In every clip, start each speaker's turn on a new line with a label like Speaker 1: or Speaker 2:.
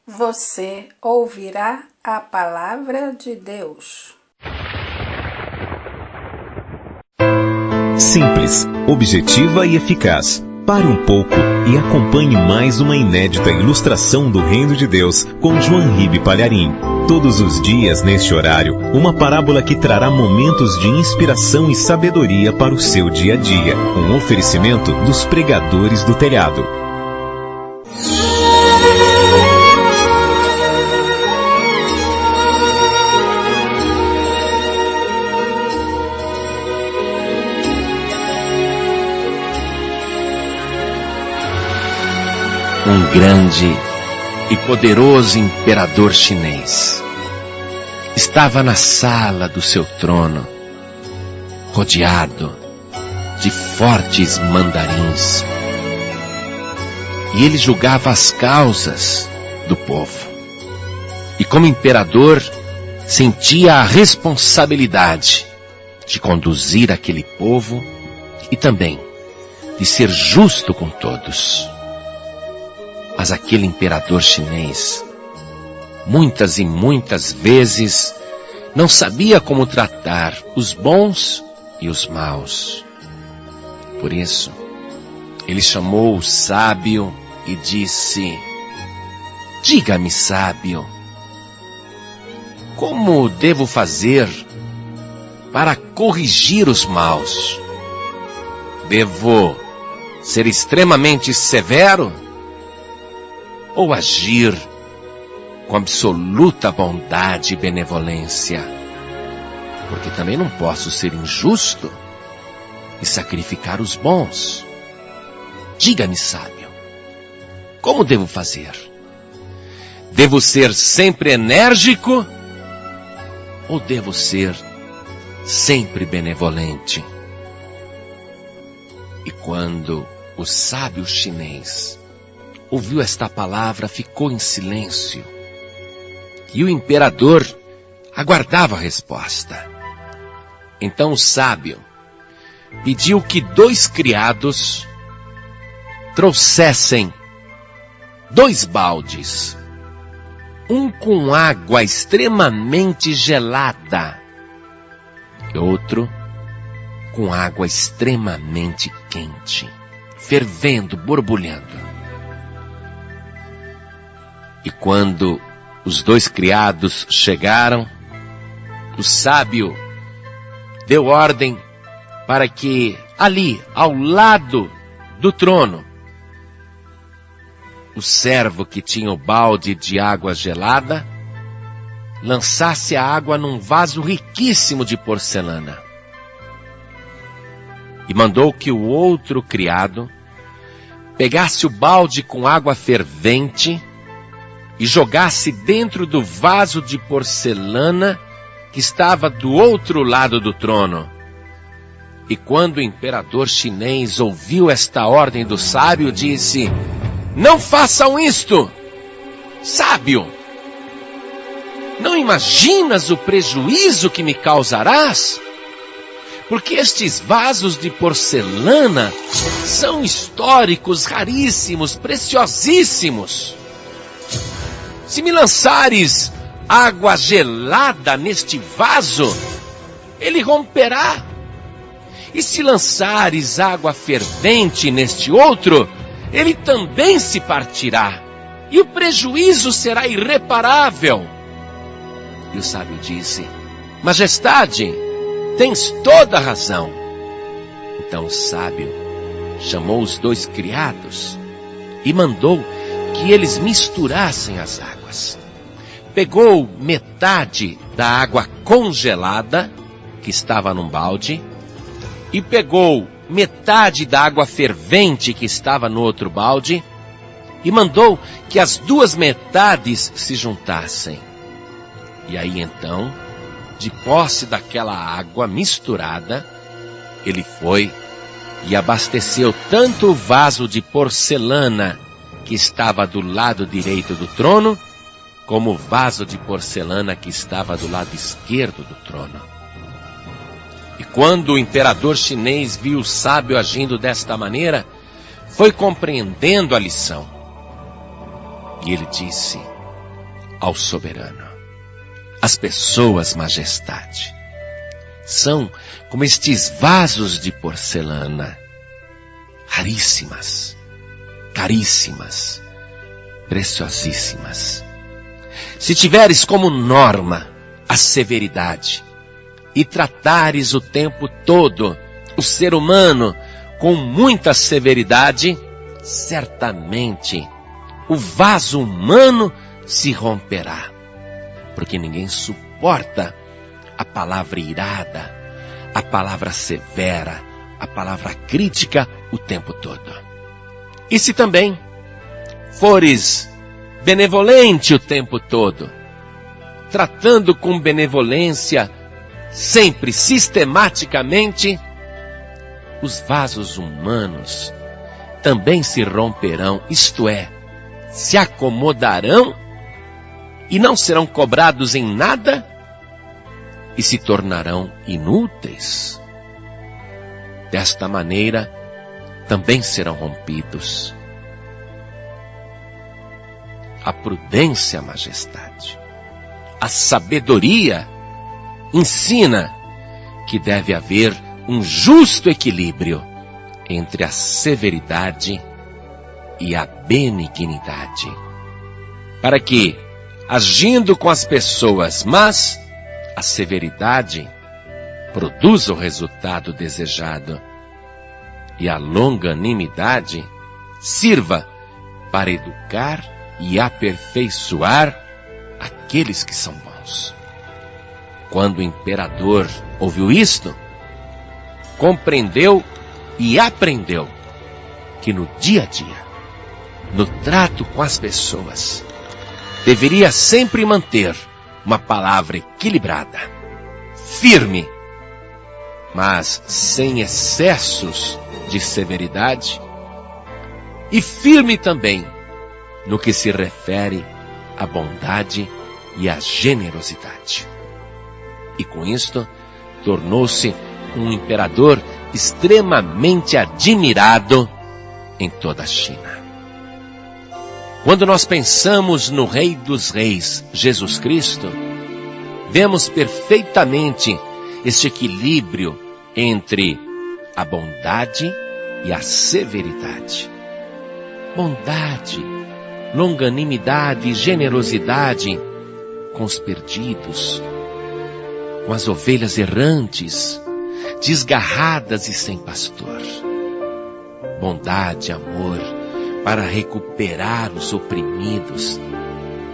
Speaker 1: Você ouvirá a palavra de Deus.
Speaker 2: Simples, objetiva e eficaz. Pare um pouco e acompanhe mais uma inédita ilustração do Reino de Deus com João Ribe Palharim. Todos os dias, neste horário, uma parábola que trará momentos de inspiração e sabedoria para o seu dia a dia. Um oferecimento dos pregadores do telhado.
Speaker 3: Um grande e poderoso imperador chinês estava na sala do seu trono, rodeado de fortes mandarins. E ele julgava as causas do povo. E como imperador, sentia a responsabilidade de conduzir aquele povo e também de ser justo com todos. Mas aquele imperador chinês, muitas e muitas vezes, não sabia como tratar os bons e os maus. Por isso, ele chamou o sábio e disse: "Diga-me, sábio, como devo fazer para corrigir os maus? Devo ser extremamente severo? Ou agir com absoluta bondade e benevolência? Porque também não posso ser injusto e sacrificar os bons. Diga-me, sábio, como devo fazer? Devo ser sempre enérgico ou devo ser sempre benevolente?" E quando o sábio chinês ouviu esta palavra, ficou em silêncio. E o imperador aguardava a resposta. Então o sábio pediu que 2 criados trouxessem 2 baldes, um com água extremamente gelada e outro com água extremamente quente, fervendo, borbulhando. E quando os 2 criados chegaram, o sábio deu ordem para que ali, ao lado do trono, o servo que tinha o balde de água gelada lançasse a água num vaso riquíssimo de porcelana. E mandou que o outro criado pegasse o balde com água fervente e jogasse dentro do vaso de porcelana que estava do outro lado do trono. E quando o imperador chinês ouviu esta ordem do sábio, disse: "Não façam isto! Sábio, não imaginas o prejuízo que me causarás? Porque estes vasos de porcelana são históricos, raríssimos, preciosíssimos. Se me lançares água gelada neste vaso, ele romperá. E se lançares água fervente neste outro, ele também se partirá. E o prejuízo será irreparável." E o sábio disse: "Majestade, tens toda a razão." Então o sábio chamou os 2 criados e mandou que eles misturassem as águas. Pegou metade da água congelada, que estava num balde, e pegou metade da água fervente, que estava no outro balde, e mandou que as 2 metades se juntassem. E aí então, de posse daquela água misturada, ele foi e abasteceu tanto o vaso de porcelana que estava do lado direito do trono, como o vaso de porcelana que estava do lado esquerdo do trono. E quando o imperador chinês viu o sábio agindo desta maneira, foi compreendendo a lição. E ele disse: ao soberano. As pessoas, majestade, são como estes vasos de porcelana, raríssimas, caríssimas, preciosíssimas. Se tiveres como norma a severidade e tratares o tempo todo o ser humano com muita severidade, certamente o vaso humano se romperá, porque ninguém suporta a palavra irada, a palavra severa, a palavra crítica o tempo todo. E se também fores benevolente o tempo todo, tratando com benevolência, sempre, sistematicamente, os vasos humanos também se romperão, isto é, se acomodarão e não serão cobrados em nada e se tornarão inúteis. Desta maneira, também serão rompidos. A prudência, majestade, a sabedoria ensina que deve haver um justo equilíbrio entre a severidade e a benignidade, para que, agindo com as pessoas, mas a severidade produza o resultado desejado e a longanimidade sirva para educar e aperfeiçoar aqueles que são bons. Quando o imperador ouviu isto, compreendeu e aprendeu que no dia a dia, no trato com as pessoas, deveria sempre manter uma palavra equilibrada, firme, mas sem excessos de severidade, e firme também no que se refere à bondade e à generosidade. E com isto, tornou-se um imperador extremamente admirado em toda a China. Quando nós pensamos no Rei dos Reis, Jesus Cristo, vemos perfeitamente este equilíbrio entre a bondade e a severidade. Bondade, longanimidade e generosidade com os perdidos, com as ovelhas errantes, desgarradas e sem pastor. Bondade, amor, para recuperar os oprimidos,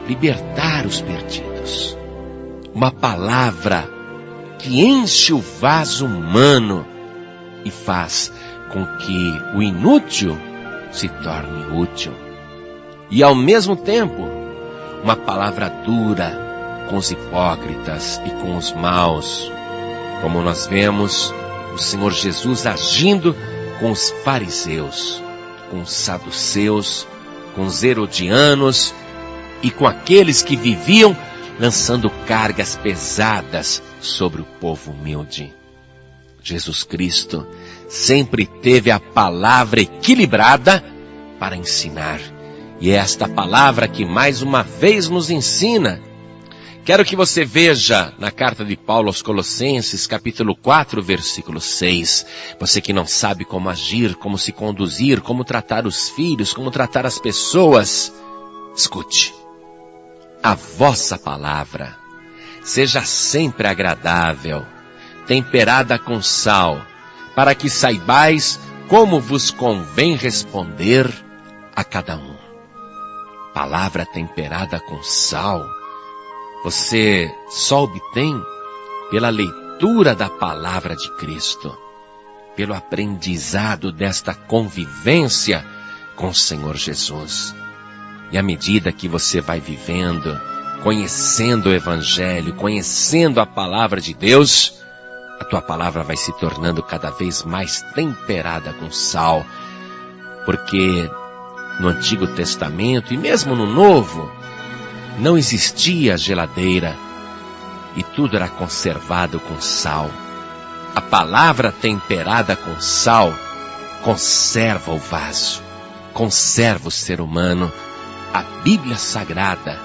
Speaker 3: libertar os perdidos. Uma palavra que enche o vaso humano e faz com que o inútil se torne útil. E ao mesmo tempo, uma palavra dura com os hipócritas e com os maus, como nós vemos o Senhor Jesus agindo com os fariseus, com os saduceus, com os herodianos e com aqueles que viviam lançando cargas pesadas sobre o povo humilde. Jesus Cristo sempre teve a palavra equilibrada para ensinar. E é esta palavra que mais uma vez nos ensina. Quero que você veja na carta de Paulo aos Colossenses, capítulo 4, versículo 6. Você que não sabe como agir, como se conduzir, como tratar os filhos, como tratar as pessoas, escute. A vossa palavra seja sempre agradável, temperada com sal, para que saibais como vos convém responder a cada um. Palavra temperada com sal, você só obtém pela leitura da palavra de Cristo, pelo aprendizado desta convivência com o Senhor Jesus. E à medida que você vai vivendo, conhecendo o Evangelho, conhecendo a palavra de Deus, a tua palavra vai se tornando cada vez mais temperada com sal, porque no Antigo Testamento e mesmo no Novo, não existia geladeira e tudo era conservado com sal. A palavra temperada com sal conserva o vaso, conserva o ser humano. A Bíblia Sagrada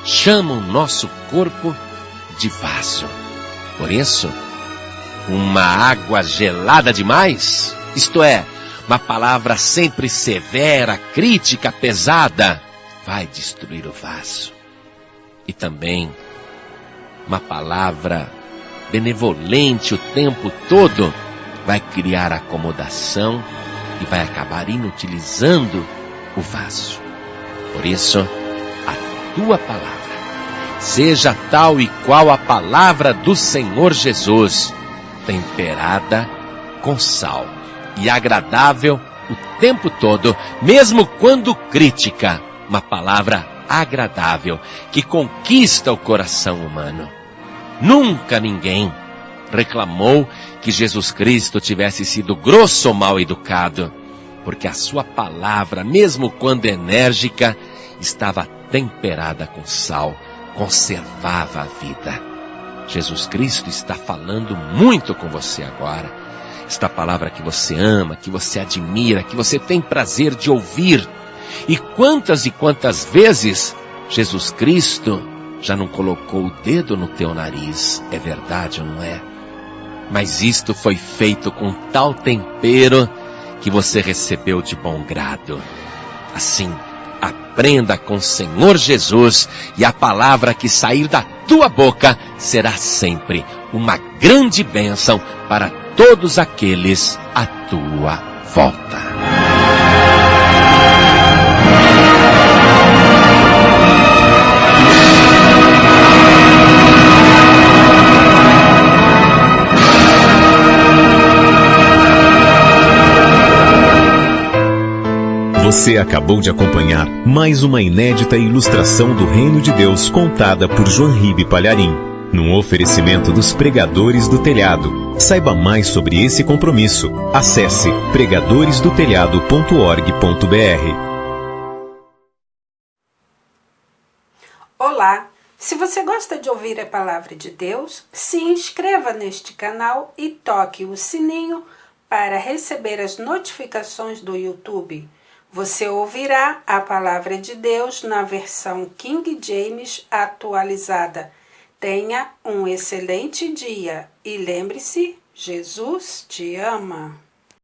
Speaker 3: chamam nosso corpo de vaso. Por isso, uma água gelada demais, isto é, uma palavra sempre severa, crítica, pesada, vai destruir o vaso. E também uma palavra benevolente o tempo todo vai criar acomodação e vai acabar inutilizando o vaso. Por isso, a tua palavra seja tal e qual a palavra do Senhor Jesus, temperada com sal e agradável o tempo todo, mesmo quando crítica, uma palavra agradável que conquista o coração humano. Nunca ninguém reclamou que Jesus Cristo tivesse sido grosso ou mal educado, porque a sua palavra, mesmo quando enérgica, estava temperada com sal, conservava a vida. Jesus Cristo está falando muito com você agora. Esta palavra que você ama, que você admira, que você tem prazer de ouvir. E quantas vezes Jesus Cristo já não colocou o dedo no teu nariz, é verdade ou não é? Mas isto foi feito com tal tempero que você recebeu de bom grado. Assim, aprenda com o Senhor Jesus e a palavra que sair da tua boca será sempre uma grande bênção para todos aqueles à tua volta.
Speaker 2: Você acabou de acompanhar mais uma inédita ilustração do Reino de Deus contada por João Ribe Palharim, num oferecimento dos Pregadores do Telhado. Saiba mais sobre esse compromisso. Acesse pregadoresdotelhado.org.br.
Speaker 1: Olá! Se você gosta de ouvir a palavra de Deus, se inscreva neste canal e toque o sininho para receber as notificações do YouTube. Você ouvirá a palavra de Deus na versão King James atualizada. Tenha um excelente dia e lembre-se, Jesus te ama.